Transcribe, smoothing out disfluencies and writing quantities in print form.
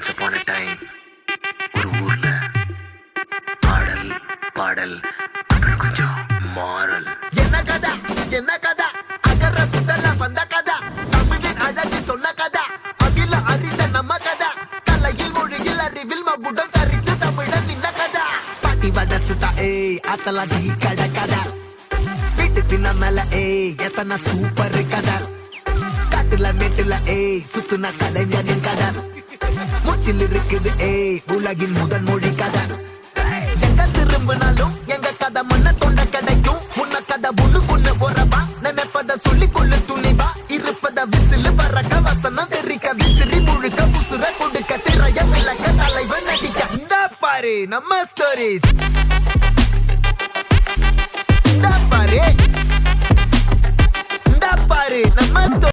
once upon a time ஒரு ஊர்ல ஆடல் பாடல் அப்புறம் கொஞ்சம் மாறல். என்ன கதா அகர புதல வந்த கதா தமிழின் அழகு சொன்ன கதா அகில அறிந்த நம்ம கதா கலையில் மொழியில் அறிவில் மகுடம் தரித்து தமிழன் நின்ன கதா பாட்டி வட சுட்டா அத்தலா டீ கட கதா வீட்டு தின்ன மேல எத்தனை சூப்பர் கதா காட்டுல மேட்டுல சுத்துன கலைஞனின் கதா மூச்சில் இருக்குது உலகின் முதன் மொழி கதா எங்க திரும்பினாலும் எங்க கதை மண்ண தொண்ட கிடைக்கும் முன்ன கதை ஒண்ணு போறவா நினைப்பத சொல்லி கொள்ளு துணிவா இருப்பத விசிலு பறக்க வசனம் தெரிக்க விசிறி முழுக்க புசுர கொடுக்க திரைய விளக்க தலைவன் நடிக்க இந்த பாரு நம்ம ஸ்டோரிஸ் இந்த பாரு நம்ம